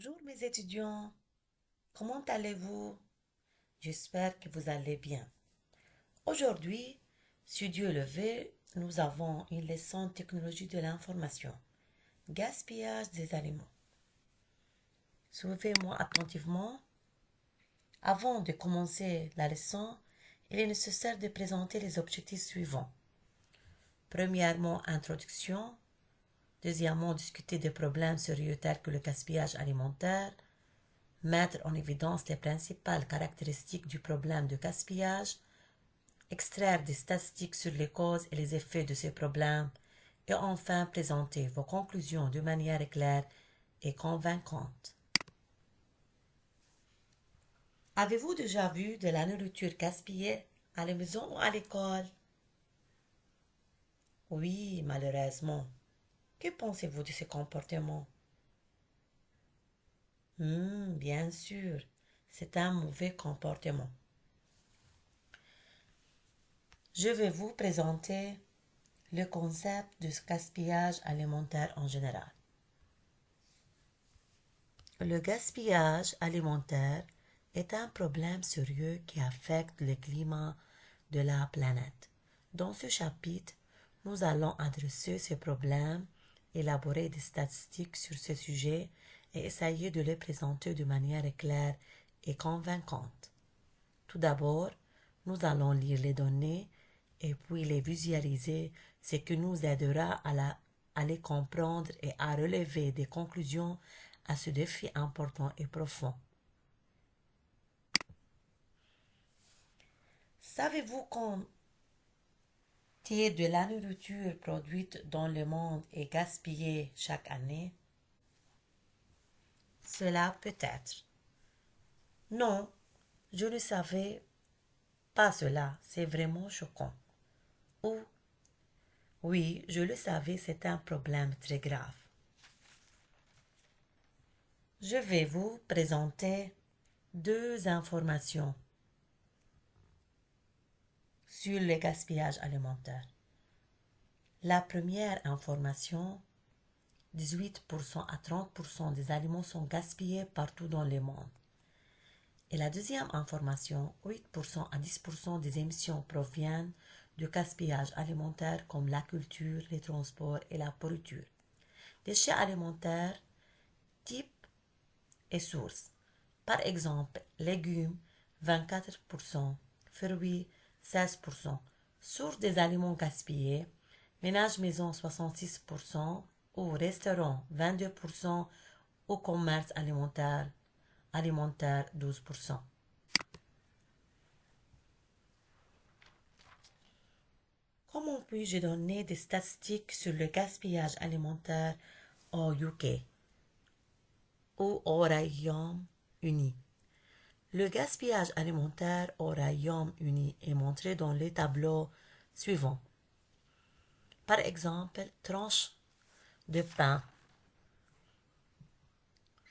Bonjour mes étudiants, comment allez-vous? J'espère que vous allez bien. Aujourd'hui, si Dieu le veut, nous avons une leçon technologie de l'information, gaspillage des aliments. Suivez-moi attentivement. Avant de commencer la leçon, il est nécessaire de présenter les objectifs suivants. Premièrement, introduction. Deuxièmement, discuter des problèmes sérieux tels que le gaspillage alimentaire. Mettre en évidence les principales caractéristiques du problème de gaspillage, extraire des statistiques sur les causes et les effets de ces problèmes, et enfin présenter vos conclusions de manière claire et convaincante. Avez-vous déjà vu de la nourriture gaspillée à la maison ou à l'école? Oui, malheureusement. Que pensez-vous de ce comportement? Bien sûr, c'est un mauvais comportement. Je vais vous présenter le concept du gaspillage alimentaire en général. Le gaspillage alimentaire est un problème sérieux qui affecte le climat de la planète. Dans ce chapitre, nous allons adresser ce problème, élaborer des statistiques sur ce sujet et essayer de les présenter de manière claire et convaincante. Tout d'abord, nous allons lire les données et puis les visualiser, ce qui nous aidera à les comprendre et à relever des conclusions à ce défi important et profond. Savez-vous combien de la nourriture produite dans le monde est gaspillée chaque année? Cela peut être. Non, je ne savais pas cela, c'est vraiment choquant. Ou, oui, je le savais, c'est un problème très grave. Je vais vous présenter deux informations sur le gaspillage alimentaire. La première information, 18% à 30% des aliments sont gaspillés partout dans le monde. Et la deuxième information, 8% à 10% des émissions proviennent du gaspillage alimentaire comme la culture, les transports et la pourriture. Déchets alimentaires, type et source. Par exemple, légumes, 24%, fruits, 16%, source des aliments gaspillés, ménage maison, 66%, ou restaurant, 22%, ou commerce alimentaire, 12%. Comment puis-je donner des statistiques sur le gaspillage alimentaire au UK ou au Royaume-Uni? Le gaspillage alimentaire au Royaume-Uni est montré dans les tableaux suivants. Par exemple, tranche de pain,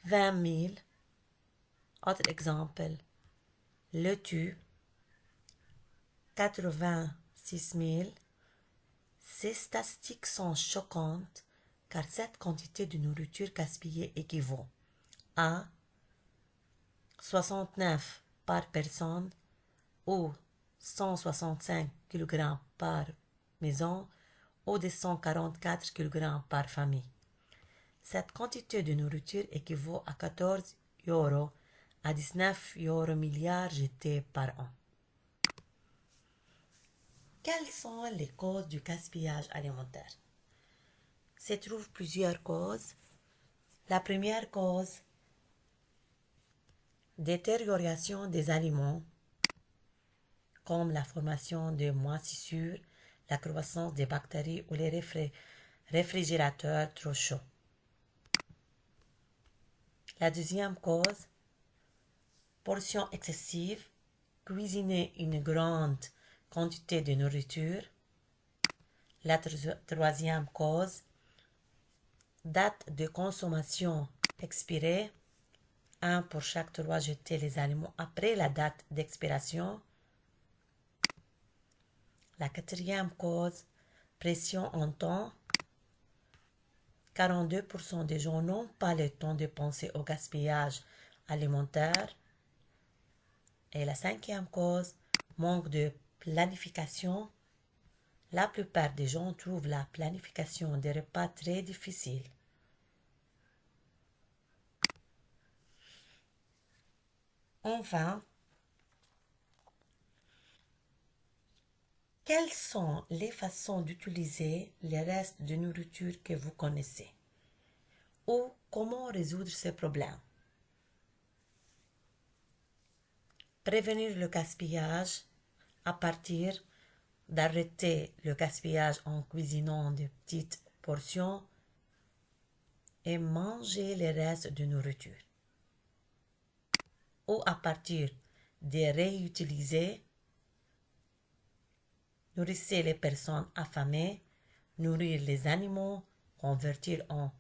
20 000. Autre exemple, laitue, 86 000. Ces statistiques sont choquantes car cette quantité de nourriture gaspillée équivaut à 69 par personne ou 165 kg par maison ou de 144 kg par famille. Cette quantité de nourriture équivaut à 14 euros à 19 euros milliards jetés par an. Quelles sont les causes du gaspillage alimentaire? Se trouvent plusieurs causes. La première cause, détérioration des aliments, comme la formation de moisissures, la croissance des bactéries ou les réfrigérateurs trop chauds. La deuxième cause, portion excessive, cuisiner une grande quantité de nourriture. La troisième cause, date de consommation expirée, 1 pour chaque 3 jeter les aliments après la date d'expiration. La quatrième cause, pression en temps, 42% des gens n'ont pas le temps de penser au gaspillage alimentaire. Et la cinquième cause, manque de planification. La plupart des gens trouvent la planification des repas très difficile. Enfin, quelles sont les façons d'utiliser les restes de nourriture que vous connaissez? Ou comment résoudre ces problèmes? Prévenir le gaspillage à partir d'arrêter le gaspillage en cuisinant de petites portions et manger les restes de nourriture. Ou à partir de réutiliser, nourrir les personnes affamées, nourrir les animaux, convertir en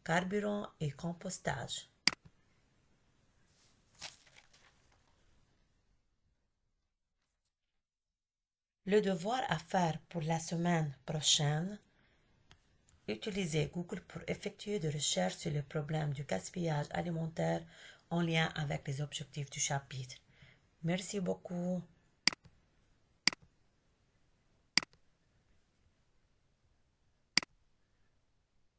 carburant et compostage. Le devoir à faire pour la semaine prochaine, utilisez Google pour effectuer des recherches sur le problème du gaspillage alimentaire en lien avec les objectifs du chapitre. Merci beaucoup.